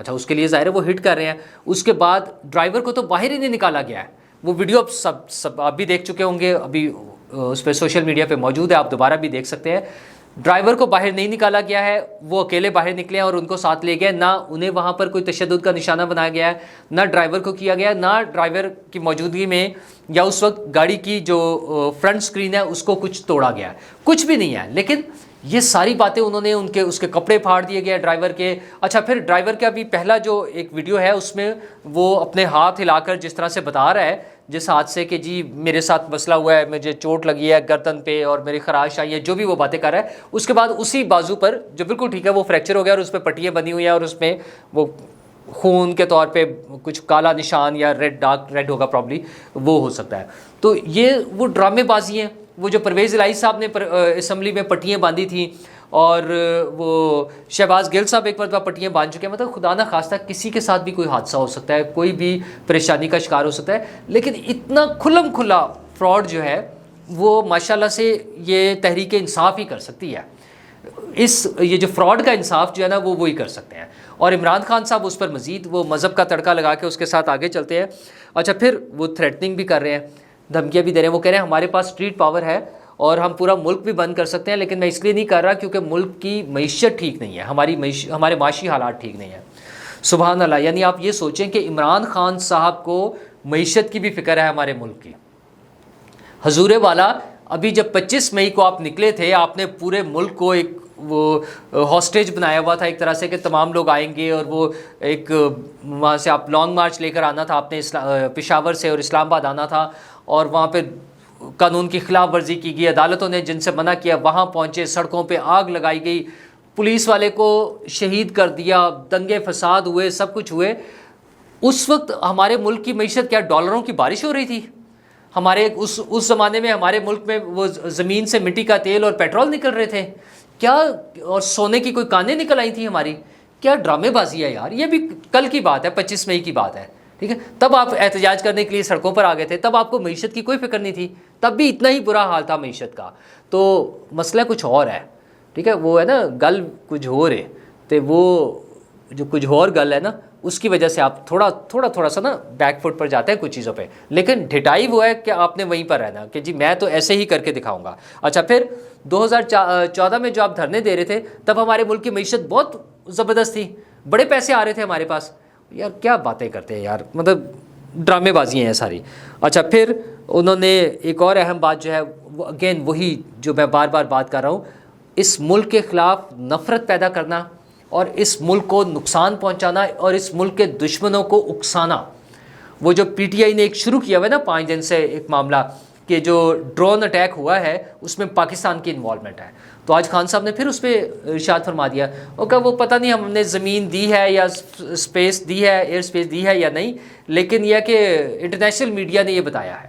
اچھا اس کے لیے ظاہر ہے وہ ہٹ کر رہے ہیں. اس کے بعد ڈرائیور کو تو باہر ہی نہیں نکالا گیا ہے. وہ ویڈیو اب سب آپ بھی دیکھ چکے ہوں گے, ابھی اس پہ سوشل میڈیا پہ موجود ہے, آپ دوبارہ بھی دیکھ سکتے ہیں. ڈرائیور کو باہر نہیں نکالا گیا ہے, وہ اکیلے باہر نکلے ہیں اور ان کو ساتھ لے گئے. نہ انہیں وہاں پر کوئی تشدد کا نشانہ بنایا گیا ہے, نہ ڈرائیور کو کیا گیا, نہ ڈرائیور کی موجودگی میں یا اس وقت گاڑی کی جو فرنٹ سکرین ہے اس کو کچھ توڑا گیا ہے, کچھ بھی نہیں ہے. لیکن یہ ساری باتیں انہوں نے اس کے کپڑے پھاڑ دیے گئے ڈرائیور کے. اچھا پھر ڈرائیور کا بھی پہلا جو ایک ویڈیو ہے اس میں وہ اپنے ہاتھ ہلا کر جس طرح سے بتا رہا ہے جس حادثے کہ جی میرے ساتھ مسئلہ ہوا ہے, مجھے چوٹ لگی ہے گردن پہ اور میری خراش آئی ہے, جو بھی وہ باتیں کر رہا ہے. اس کے بعد اسی بازو پر جو بالکل ٹھیک ہے وہ فریکچر ہو گیا اور اس پہ پٹیاں بنی ہوئی ہیں اور اس میں وہ خون کے طور پہ کچھ کالا نشان یا ڈارک ریڈ ہوگا پرابلی, وہ ہو سکتا ہے. تو یہ وہ ڈرامے بازی ہیں. وہ جو پرویز الہی صاحب نے اسمبلی میں پٹیاں باندھی تھیں اور وہ شہباز گل صاحب ایک مرتبہ پٹیاں باندھ چکے ہیں. مطلب خدا نہ خواستہ کسی کے ساتھ بھی کوئی حادثہ ہو سکتا ہے, کوئی بھی پریشانی کا شکار ہو سکتا ہے. لیکن اتنا کھلم کھلا فراڈ جو ہے وہ ماشاءاللہ سے یہ تحریک انصاف ہی کر سکتی ہے. یہ جو فراڈ کا انصاف جو ہے نا وہ وہی کر سکتے ہیں. اور عمران خان صاحب اس پر مزید وہ مذہب کا تڑکا لگا کے اس کے ساتھ آگے چلتے ہیں. اچھا پھر وہ تھریٹننگ بھی کر رہے ہیں, دھمکیاں بھی دے رہے ہیں. وہ کہہ رہے ہیں ہمارے پاس اسٹریٹ پاور ہے اور ہم پورا ملک بھی بند کر سکتے ہیں, لیکن میں اس لیے نہیں کر رہا کیونکہ ملک کی معیشت ٹھیک نہیں ہے, ہمارے معاشی حالات ٹھیک نہیں ہیں. سبحان اللہ. یعنی آپ یہ سوچیں کہ عمران خان صاحب کو معیشت کی بھی فکر ہے ہمارے ملک کی. حضور والا ابھی جب 25 مئی کو آپ نکلے تھے, آپ نے پورے ملک کو ایک وہ ہاسٹیج بنایا ہوا تھا ایک طرح سے کہ تمام لوگ آئیں گے, اور وہ ایک وہاں سے آپ لانگ مارچ لے کر آنا تھا, آپ نے پشاور سے اور اسلام آباد آنا تھا, اور وہاں پہ قانون کی خلاف ورزی کی گئی, عدالتوں نے جن سے منع کیا وہاں پہنچے, سڑکوں پہ آگ لگائی گئی, پولیس والے کو شہید کر دیا, دنگے فساد ہوئے, سب کچھ ہوئے. اس وقت ہمارے ملک کی معیشت کیا ڈالروں کی بارش ہو رہی تھی؟ ہمارے اس زمانے میں ہمارے ملک میں وہ زمین سے مٹی کا تیل اور پیٹرول نکل رہے تھے کیا, اور سونے کی کوئی کانیں نکل آئی تھیں ہماری. کیا ڈرامے بازی ہے یار. یہ بھی کل کی بات ہے, 25 مئی کی بات ہے, ٹھیک ہے. تب آپ احتجاج کرنے کے لیے سڑکوں پر آ گئے تھے, تب آپ کو معیشت کی کوئی فکر نہیں تھی, تب بھی اتنا ہی برا حال تھا معیشت کا. تو مسئلہ کچھ اور ہے, ٹھیک ہے. وہ ہے نا گل کچھ ہو رہے تو وہ جو کچھ اور گل ہے نا اس کی وجہ سے آپ تھوڑا سا نا بیک فٹ پر جاتے ہیں کچھ چیزوں پہ. لیکن ڈھٹائی وہ ہے کہ آپ نے وہیں پر رہنا کہ جی میں تو ایسے ہی کر کے دکھاؤں گا. اچھا پھر 2014 میں جو آپ دھرنے دے رہے تھے تب ہمارے ملک کی معیشت بہت زبردست تھی, بڑے پیسے آ رہے تھے ہمارے پاس. یار کیا باتیں کرتے ہیں یار, مطلب ڈرامے بازی ہیں ساری. اچھا پھر انہوں نے ایک اور اہم بات جو ہے وہ اگین وہی جو میں بار بار بات کر رہا ہوں, اس ملک کے خلاف نفرت پیدا کرنا اور اس ملک کو نقصان پہنچانا اور اس ملک کے دشمنوں کو اکسانا. وہ جو پی ٹی آئی نے ایک شروع کیا ہوا ہے نا 5 دن سے ایک معاملہ کہ جو ڈرون اٹیک ہوا ہے اس میں پاکستان کی انوالومنٹ ہے. تو آج خان صاحب نے پھر اس پہ ارشاد فرما دیا کہ وہ پتہ نہیں ہم نے زمین دی ہے یا اسپیس دی ہے, ایئر اسپیس دی ہے یا نہیں, لیکن یہ کہ انٹرنیشنل میڈیا نے یہ بتایا ہے.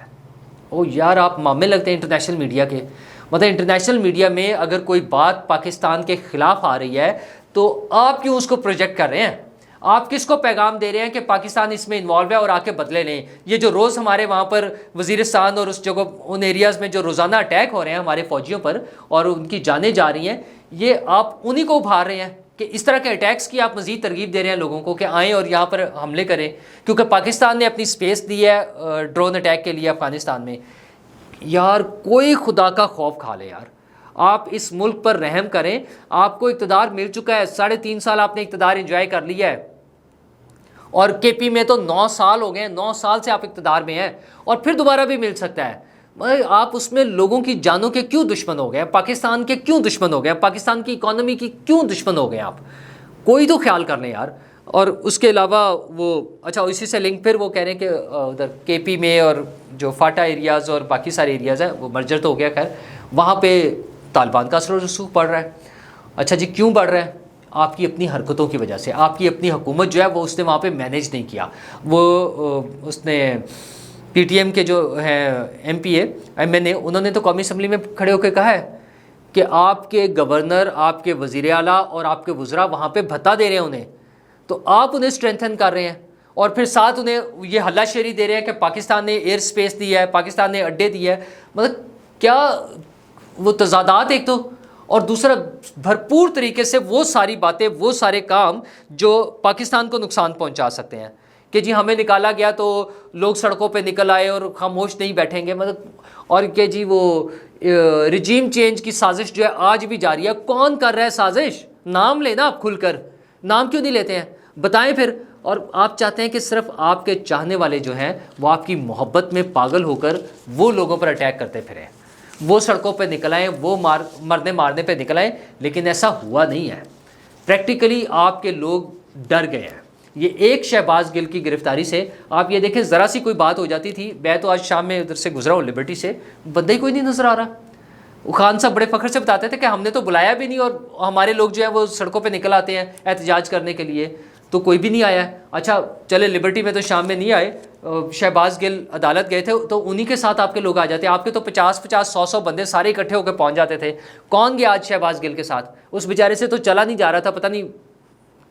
او یار آپ مامے لگتے ہیں انٹرنیشنل میڈیا کے. مطلب انٹرنیشنل میڈیا میں اگر کوئی بات پاکستان کے خلاف آ رہی ہے تو آپ کیوں اس کو پروجیکٹ کر رہے ہیں؟ آپ کس کو پیغام دے رہے ہیں کہ پاکستان اس میں انوالو ہے اور آ کے بدلے لیں؟ یہ جو روز ہمارے وہاں پر وزیرستان اور اس جگہ ان ایریاز میں جو روزانہ اٹیک ہو رہے ہیں ہمارے فوجیوں پر اور ان کی جانیں جا رہی ہیں, یہ آپ انہی کو ابھار رہے ہیں کہ اس طرح کے اٹیکس کی آپ مزید ترغیب دے رہے ہیں لوگوں کو کہ آئیں اور یہاں پر حملے کریں, کیونکہ پاکستان نے اپنی سپیس دی ہے ڈرون اٹیک کے لیے افغانستان میں. یار کوئی خدا کا خوف کھا لے یار, آپ اس ملک پر رحم کریں. آپ کو اقتدار مل چکا ہے, 3.5 سال آپ نے اقتدار انجوائے کر لیا ہے, اور کے پی میں تو 9 سال ہو گئے ہیں, 9 سال سے آپ اقتدار میں ہیں اور پھر دوبارہ بھی مل سکتا ہے. آپ اس میں لوگوں کی جانوں کے کیوں دشمن ہو گئے, پاکستان کے کیوں دشمن ہو گئے, پاکستان کی اکانومی کی کیوں دشمن ہو گئے آپ؟ کوئی تو خیال کر لیں یار. اور اس کے علاوہ وہ اچھا اسی سے لنک پھر وہ کہہ رہے ہیں کہ ادھر کے پی میں اور جو فاٹا ایریاز اور باقی سارے ایریاز ہیں وہ مرجر تو ہو گیا, خیر وہاں پہ طالبان کا اثر و رسوخ بڑھ رہا ہے. اچھا جی کیوں بڑھ رہا ہے؟ آپ کی اپنی حرکتوں کی وجہ سے. آپ کی اپنی حکومت جو ہے وہ اس نے وہاں پہ مینیج نہیں کیا. وہ اس نے پی ٹی ایم کے جو ہیں ایم پی ایم این اے, انہوں نے تو قومی اسمبلی میں کھڑے ہو کے کہا ہے کہ آپ کے گورنر, آپ کے وزیر اعلیٰ اور آپ کے وزراء وہاں پہ بھتا دے رہے ہیں انہیں, تو آپ انہیں اسٹرینتھن کر رہے ہیں اور پھر ساتھ انہیں یہ ہلا شیری دے رہے ہیں کہ پاکستان نے ایئر اسپیس دی ہے, پاکستان نے اڈے دی ہے. مطلب کیا وہ تضادات ایک تو, اور دوسرا بھرپور طریقے سے وہ ساری باتیں، وہ سارے کام جو پاکستان کو نقصان پہنچا سکتے ہیں، کہ جی ہمیں نکالا گیا تو لوگ سڑکوں پہ نکل آئے اور خاموش نہیں بیٹھیں گے، مطلب، اور کہ جی وہ رجیم چینج کی سازش جو ہے آج بھی جاری ہے. کون کر رہا ہے سازش؟ نام لینا آپ کھل کر، نام کیوں نہیں لیتے ہیں؟ بتائیں پھر. اور آپ چاہتے ہیں کہ صرف آپ کے چاہنے والے جو ہیں وہ آپ کی محبت میں پاگل ہو کر وہ لوگوں پر اٹیک کرتے پھریں، وہ سڑکوں پہ نکل آئیں، وہ مرنے مارنے پہ نکل آئیں. لیکن ایسا ہوا نہیں ہے. پریکٹیکلی آپ کے لوگ ڈر گئے ہیں. یہ ایک شہباز گل کی گرفتاری سے آپ یہ دیکھیں، ذرا سی کوئی بات ہو جاتی تھی. میں تو آج شام میں ادھر سے گزرا ہوں لبرٹی سے، بندہ ہی کوئی نہیں نظر آ رہا. خان صاحب بڑے فخر سے بتاتے تھے کہ ہم نے تو بلایا بھی نہیں، اور ہمارے لوگ جو ہیں وہ سڑکوں پہ نکل آتے ہیں احتجاج کرنے کے لیے، تو کوئی بھی نہیں آیا ہے. اچھا چلے لبرٹی میں تو شام میں نہیں آئے، شہباز گل عدالت گئے تھے تو انہی کے ساتھ آپ کے لوگ آ جاتے. آپ کے تو 50 100 بندے سارے اکٹھے ہو کے پہنچ جاتے تھے. کون گیا آج شہباز گل کے ساتھ؟ اس بیچارے سے تو چلا نہیں جا رہا تھا، پتہ نہیں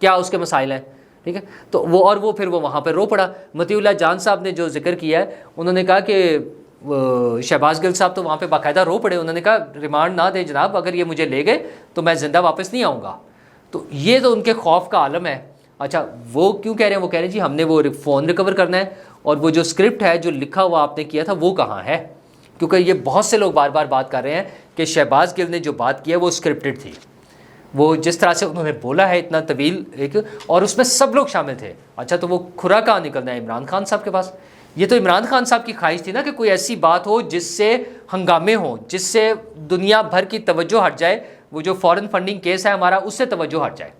کیا اس کے مسائل ہیں. ٹھیک ہے، تو وہ پھر وہ وہاں پہ رو پڑا. مطیع اللہ جان صاحب نے جو ذکر کیا ہے، انہوں نے کہا کہ شہباز گل صاحب تو وہاں پہ باقاعدہ رو پڑے. انہوں نے کہا ریمانڈ نہ دے جناب، اگر یہ مجھے لے گئے تو میں زندہ واپس نہیں آؤں گا. تو یہ تو ان کے خوف کا عالم ہے. اچھا وہ کیوں کہہ رہے ہیں؟ وہ کہہ رہے ہیں جی ہم نے وہ فون ریکور کرنا ہے، اور وہ جو اسکرپٹ ہے جو لکھا ہوا آپ نے کیا تھا وہ کہاں ہے؟ کیونکہ یہ بہت سے لوگ بار بار بات کر رہے ہیں کہ شہباز گل نے جو بات کی ہے وہ اسکرپٹڈ تھی. وہ جس طرح سے انہوں نے بولا ہے اتنا طویل ایک، اور اس میں سب لوگ شامل تھے. اچھا تو وہ کھرا کہاں نکلنا ہے عمران خان صاحب کے پاس؟ یہ تو عمران خان صاحب کی خواہش تھی نا کہ کوئی ایسی بات ہو جس سے ہنگامے ہوں، جس سے دنیا بھر کی توجہ ہٹ جائے. وہ جو فورن فنڈنگ کیس ہے ہمارا، اس سے توجہ ہٹ جائے،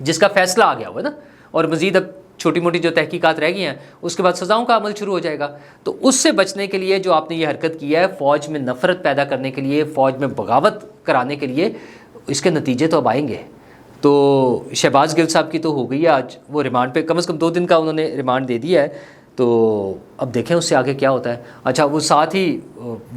جس کا فیصلہ آ گیا ہوا ہے نا، اور مزید اب چھوٹی موٹی جو تحقیقات رہ گئی ہیں اس کے بعد سزاؤں کا عمل شروع ہو جائے گا. تو اس سے بچنے کے لیے جو آپ نے یہ حرکت کی ہے، فوج میں نفرت پیدا کرنے کے لیے، فوج میں بغاوت کرانے کے لیے، اس کے نتیجے تو اب آئیں گے. تو شہباز گل صاحب کی تو ہو گئی ہے آج وہ ریمانڈ پہ، کم از کم 2 دن کا انہوں نے ریمانڈ دے دیا ہے. تو اب دیکھیں اس سے آگے کیا ہوتا ہے. اچھا وہ ساتھ ہی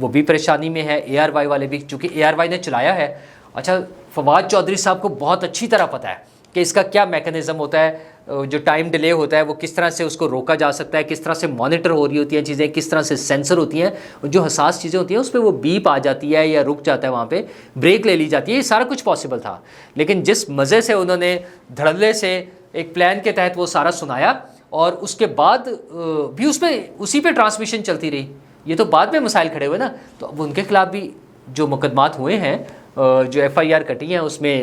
وہ بھی پریشانی میں ہے، اے آر وائی والے بھی، چونکہ اے آر وائی نے چلایا ہے. اچھا فواد چودھری صاحب کو بہت اچھی طرح پتہ ہے کہ اس کا کیا میکانزم ہوتا ہے، جو ٹائم ڈیلے ہوتا ہے وہ کس طرح سے اس کو روکا جا سکتا ہے، کس طرح سے مانیٹر ہو رہی ہوتی ہیں چیزیں، کس طرح سے سینسر ہوتی ہیں، اور جو حساس چیزیں ہوتی ہیں اس پہ وہ بیپ آ جاتی ہے یا رک جاتا ہے، وہاں پہ بریک لے لی جاتی ہے. یہ سارا کچھ پاسبل تھا. لیکن جس مزے سے انہوں نے دھڑلے سے ایک پلان کے تحت وہ سارا سنایا، اور اس کے بعد بھی اس پہ اسی پہ ٹرانسمیشن چلتی رہی. یہ تو بعد میں مسائل کھڑے ہوئے نا. تو اب ان کے خلاف بھی جو مقدمات ہوئے ہیں، جو ایف آئی آر کٹی ہیں، اس میں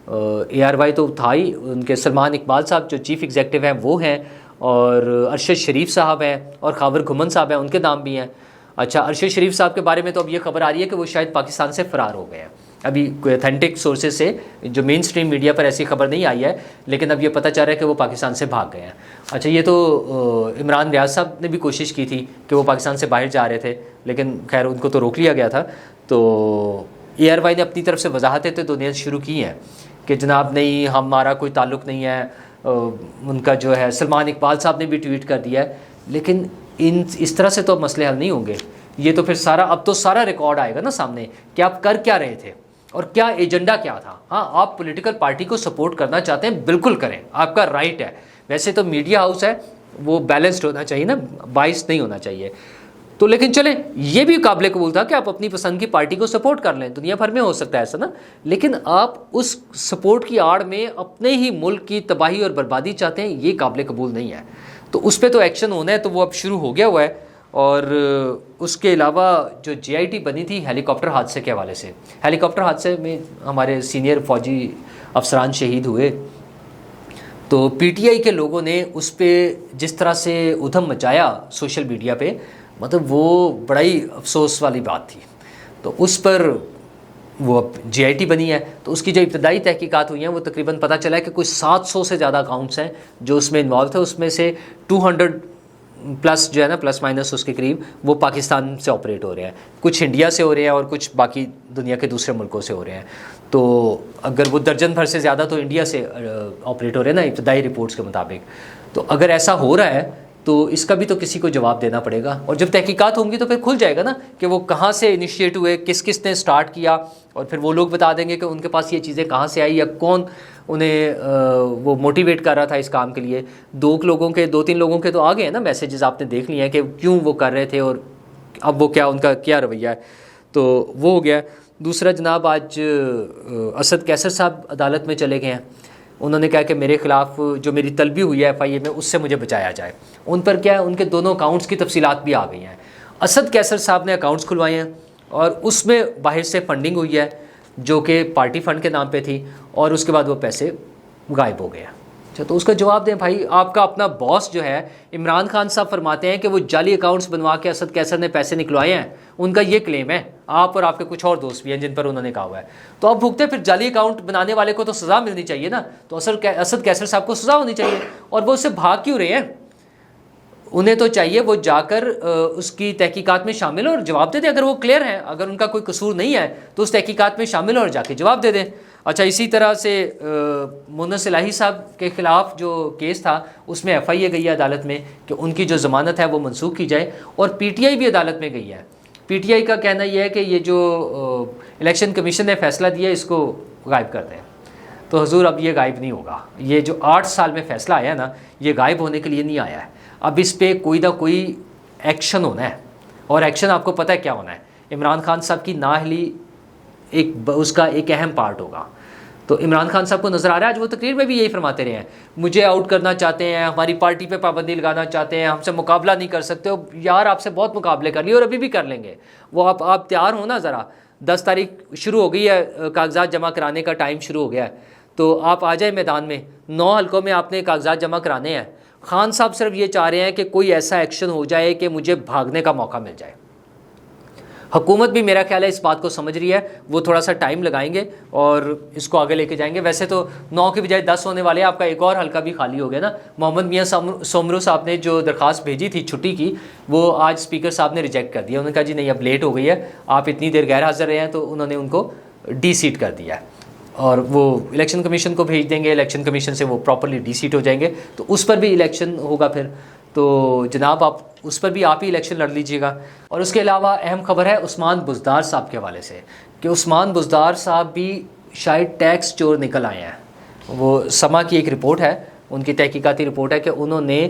اے آر وائی تو تھا ہی، ان کے سلمان اقبال صاحب جو چیف ایگزیکٹو ہیں وہ ہیں، اور ارشد شریف صاحب ہیں، اور خاور گھمن صاحب ہیں، ان کے نام بھی ہیں. اچھا ارشد شریف صاحب کے بارے میں تو اب یہ خبر آ رہی ہے کہ وہ شاید پاکستان سے فرار ہو گئے ہیں. ابھی کوئی اتھینٹک سورسز سے، جو مین سٹریم میڈیا پر ایسی خبر نہیں آئی ہے، لیکن اب یہ پتہ چل رہا ہے کہ وہ پاکستان سے بھاگ گئے ہیں. اچھا یہ تو عمران ریاض صاحب نے بھی کوشش کی تھی کہ وہ پاکستان سے باہر جا رہے تھے، لیکن خیر ان کو تو روک لیا گیا تھا. تو اے آر وائی نے اپنی طرف سے وضاحتیں تو دنیا شروع کی ہیں کہ جناب نہیں ہمارا کوئی تعلق نہیں ہے. ان کا جو ہے سلمان اقبال صاحب نے بھی ٹویٹ کر دیا ہے. لیکن اس طرح سے تو اب مسئلے حل نہیں ہوں گے. یہ تو پھر اب تو سارا ریکارڈ آئے گا نا سامنے کہ آپ کر کیا رہے تھے اور کیا ایجنڈا کیا تھا. ہاں آپ پولیٹیکل پارٹی کو سپورٹ کرنا چاہتے ہیں، بالکل کریں، آپ کا رائٹ ہے. ویسے تو میڈیا ہاؤس ہے وہ بیلنسڈ ہونا چاہیے نا، بائس نہیں ہونا چاہیے. تو لیکن چلیں یہ بھی قابل قبول تھا کہ آپ اپنی پسند کی پارٹی کو سپورٹ کر لیں. دنیا بھر میں ہو سکتا ہے ایسا نا، لیکن آپ اس سپورٹ کی آڑ میں اپنے ہی ملک کی تباہی اور بربادی چاہتے ہیں، یہ قابل قبول نہیں ہے. تو اس پہ تو ایکشن ہونا ہے، تو وہ اب شروع ہو گیا ہوا ہے. اور اس کے علاوہ جو جے آئی ٹی بنی تھی ہیلی کاپٹر حادثے کے حوالے سے، ہیلی کاپٹر حادثے میں ہمارے سینئر فوجی افسران شہید ہوئے. تو پی ٹی آئی کے لوگوں نے اس پہ جس طرح سے ادھم مچایا سوشل میڈیا پہ، مطلب وہ بڑا ہی افسوس والی بات تھی. تو اس پر وہ اب جے آئی ٹی بنی ہے. تو اس کی جو ابتدائی تحقیقات ہوئی ہیں وہ تقریباً پتہ چلا ہے کہ کوئی 700 سے زیادہ اکاؤنٹس ہیں جو اس میں انوالو تھے. اس میں سے 200 پلس جو ہے نا، پلس مائنس اس کے قریب، وہ پاکستان سے آپریٹ ہو رہے ہیں. کچھ انڈیا سے ہو رہے ہیں اور کچھ باقی دنیا کے دوسرے ملکوں سے ہو رہے ہیں. تو اگر وہ درجن بھر سے زیادہ تو انڈیا سے آپریٹ ہو رہے ہیں نا ابتدائی رپورٹس کے مطابق. تو اگر ایسا ہو رہا ہے تو اس کا بھی تو کسی کو جواب دینا پڑے گا. اور جب تحقیقات ہوں گی تو پھر کھل جائے گا نا کہ وہ کہاں سے انیشیٹ ہوئے، کس کس نے سٹارٹ کیا، اور پھر وہ لوگ بتا دیں گے کہ ان کے پاس یہ چیزیں کہاں سے آئی، یا کون انہیں وہ موٹیویٹ کر رہا تھا اس کام کے لیے. 2-3 لوگوں کے تو آ گئے ہیں نا میسیجز، آپ نے دیکھ لیے ہیں کہ کیوں وہ کر رہے تھے اور اب وہ کیا ان کا کیا رویہ ہے. تو وہ ہو گیا. دوسرا جناب آج اسد کیسر صاحب عدالت میں چلے گئے ہیں. انہوں نے کہا کہ میرے خلاف جو میری طلبی ہوئی ہے ایف آئی اے میں اس سے مجھے بچایا جائے. ان پر کیا ہے, ان کے دونوں اکاؤنٹس کی تفصیلات بھی آ گئی ہیں. اسد کیسر صاحب نے اکاؤنٹس کھلوائے ہیں اور اس میں باہر سے فنڈنگ ہوئی ہے جو کہ پارٹی فنڈ کے نام پہ تھی, اور اس کے بعد وہ پیسے غائب ہو گئے ہیں. اچھا, تو اس کا جواب دیں بھائی. آپ کا اپنا باس جو ہے عمران خان صاحب فرماتے ہیں کہ وہ جعلی اکاؤنٹس بنوا کے اسد کیسر نے پیسے نکلوائے ہیں. ان کا یہ کلیم ہے. آپ اور آپ کے کچھ اور دوست بھی ہیں جن پر انہوں نے کہا ہوا ہے. تو اب بھگتے پھر جعلی اکاؤنٹ بنانے والے کو تو سزا ملنی چاہیے نا. تو اسد کیسر صاحب کو سزا ہونی چاہیے, اور وہ اس سے بھاگ کیوں رہے ہیں؟ انہیں تو چاہیے وہ جا کر اس کی تحقیقات میں شامل ہو اور جواب دے دیں. اگر وہ کلیئر ہیں, اگر ان کا کوئی قصور نہیں ہے تو اس تحقیقات میں شامل ہو اور جا کے جواب دے دیں. اچھا, اسی طرح سے مونس الہی صاحب کے خلاف جو کیس تھا اس میں ایف آئی اے گئی ہے عدالت میں کہ ان کی جو ضمانت ہے وہ منسوخ کی جائے, اور پی ٹی آئی بھی عدالت میں گئی ہے. پی ٹی آئی کا کہنا یہ ہے کہ یہ جو الیکشن کمیشن نے فیصلہ دیا اس کو غائب کر دیں. تو حضور اب یہ غائب نہیں ہوگا. یہ جو 8 سال میں فیصلہ آیا نا, یہ غائب ہونے کے لیے نہیں آیا ہے. اب اس پہ کوئی نہ کوئی ایکشن ہونا ہے, اور ایکشن آپ کو پتہ ہے کیا ہونا ہے. عمران خان صاحب کی نااہلی اس کا ایک اہم پارٹ ہوگا. تو عمران خان صاحب کو نظر آ رہا ہے, آج وہ تقریر میں بھی یہی فرماتے رہے ہیں, مجھے آؤٹ کرنا چاہتے ہیں, ہماری پارٹی پہ پابندی لگانا چاہتے ہیں, ہم سے مقابلہ نہیں کر سکتے. یار آپ سے بہت مقابلے کر لیے اور ابھی بھی کر لیں گے. وہ آپ تیار ہو نا ذرا. 10 تاریخ شروع ہو گئی ہے, کاغذات جمع کرانے کا ٹائم شروع ہو گیا ہے. تو آپ آ جائیں میدان میں. 9 حلقوں میں آپ نے کاغذات جمع کرانے ہیں. خان صاحب صرف یہ چاہ رہے ہیں کہ کوئی ایسا ایکشن ہو جائے کہ مجھے بھاگنے کا موقع مل جائے. حکومت بھی میرا خیال ہے اس بات کو سمجھ رہی ہے, وہ تھوڑا سا ٹائم لگائیں گے اور اس کو آگے لے کے جائیں گے. ویسے تو 9 کی بجائے 10 ہونے والے ہیں. آپ کا ایک اور حلقہ بھی خالی ہو گیا نا. محمد میاں سومرو صاحب نے جو درخواست بھیجی تھی چھٹی کی, وہ آج اسپیکر صاحب نے ریجیکٹ کر دیا. انہوں نے کہا جی نہیں, اب لیٹ ہو گئی ہے, آپ اتنی دیر غیر حاضر رہے ہیں, تو انہوں نے ان کو ڈی سیٹ کر دیا ہے, اور وہ الیکشن کمیشن کو بھیج دیں گے. الیکشن کمیشن سے وہ پراپرلی ڈی سیٹ ہو جائیں گے, تو اس پر بھی الیکشن ہوگا پھر. تو جناب آپ اس پر بھی آپ ہی الیکشن لڑ لیجیے گا. اور اس کے علاوہ اہم خبر ہے عثمان بزدار صاحب کے حوالے سے, کہ عثمان بزدار صاحب بھی شاید ٹیکس چور نکل آئے ہیں. وہ سما کی ایک رپورٹ ہے, ان کی تحقیقاتی رپورٹ ہے کہ انہوں نے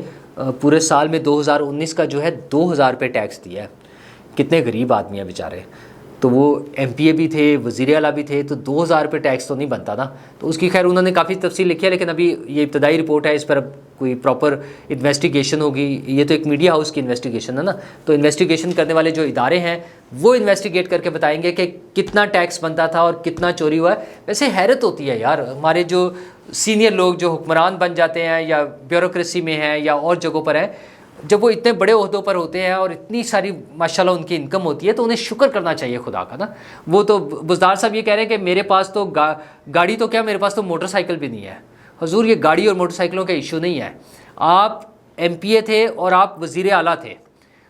پورے سال میں 2019 کا جو ہے 2000 روپے ٹیکس دیا ہے. کتنے غریب آدمی ہیں بیچارے. تو وہ ایم پی اے بھی تھے, وزیر اعلیٰ بھی تھے, تو 2000 روپے ٹیکس تو نہیں بنتا نا. تو اس کی خیر انہوں نے کافی تفصیل لکھی ہے, لیکن ابھی یہ ابتدائی رپورٹ ہے, اس پر اب کوئی پراپر انویسٹیگیشن ہوگی. یہ تو ایک میڈیا ہاؤس کی انویسٹیگیشن ہے نا, تو انویسٹیگیشن کرنے والے جو ادارے ہیں وہ انویسٹیگیٹ کر کے بتائیں گے کہ کتنا ٹیکس بنتا تھا اور کتنا چوری ہوا ہے. ویسے حیرت ہوتی ہے یار, ہمارے جو سینئر لوگ جو حکمران بن جاتے ہیں یا بیوروکریسی میں ہیں یا اور جگہوں پر ہیں, جب وہ اتنے بڑے عہدوں پر ہوتے ہیں اور اتنی ساری ماشاءاللہ ان کی انکم ہوتی ہے, تو انہیں شکر کرنا چاہیے خدا کا نا. وہ تو بزدار صاحب یہ کہہ رہے ہیں کہ میرے پاس تو گاڑی تو کیا, میرے پاس تو موٹر سائیکل بھی نہیں ہے. حضور یہ گاڑی اور موٹر سائیکلوں کا ایشو نہیں ہے. آپ ایم پی اے تھے اور آپ وزیر اعلیٰ تھے,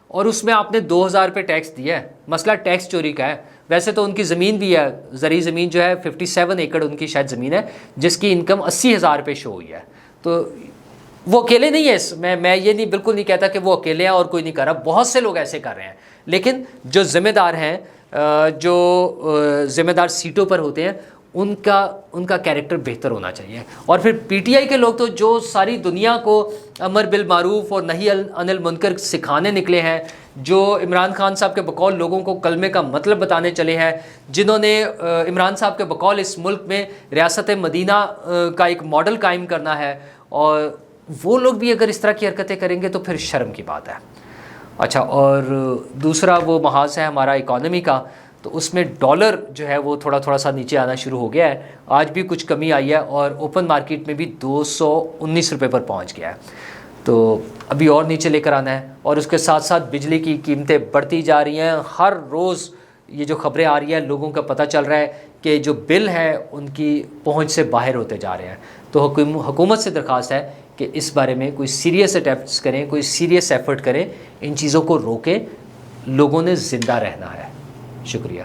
اور اس میں آپ نے 2000 روپے ٹیکس دیا ہے. مسئلہ ٹیکس چوری کا ہے. ویسے تو ان کی زمین بھی ہے, زرعی زمین جو ہے 57 ایکڑ ان کی شاید زمین ہے, جس کی انکم 80,000 روپے شو ہوئی ہے. تو وہ اکیلے نہیں ہے, میں یہ نہیں بالکل نہیں کہتا کہ وہ اکیلے ہیں اور کوئی نہیں کر رہا, بہت سے لوگ ایسے کر رہے ہیں. لیکن جو ذمہ دار ہیں, جو ذمہ دار سیٹوں پر ہوتے ہیں, ان کا کیریکٹر بہتر ہونا چاہیے. اور پھر پی ٹی آئی کے لوگ تو جو ساری دنیا کو امر بالمعروف اور نہی عن المنکر سکھانے نکلے ہیں, جو عمران خان صاحب کے بقول لوگوں کو کلمے کا مطلب بتانے چلے ہیں, جنہوں نے عمران صاحب کے بقول اس ملک میں ریاست مدینہ کا ایک ماڈل قائم کرنا ہے, اور وہ لوگ بھی اگر اس طرح کی حرکتیں کریں گے تو پھر شرم کی بات ہے. اچھا, اور دوسرا وہ محاذ ہے ہمارا اکانومی کا, تو اس میں ڈالر جو ہے وہ تھوڑا سا نیچے آنا شروع ہو گیا ہے. آج بھی کچھ کمی آئی ہے, اور اوپن مارکیٹ میں بھی 219 روپے پر پہنچ گیا ہے. تو ابھی اور نیچے لے کر آنا ہے. اور اس کے ساتھ ساتھ بجلی کی قیمتیں بڑھتی جا رہی ہیں. ہر روز یہ جو خبریں آ رہی ہیں, لوگوں کا پتہ چل رہا ہے کہ جو بل ہے ان کی پہنچ سے باہر ہوتے جا رہے ہیں. تو حکومت سے درخواست ہے کہ اس بارے میں کوئی سیریس اٹیمپٹس کریں, کوئی سیریس ایفرٹ کریں, ان چیزوں کو روکیں. لوگوں نے زندہ رہنا ہے. شکریہ.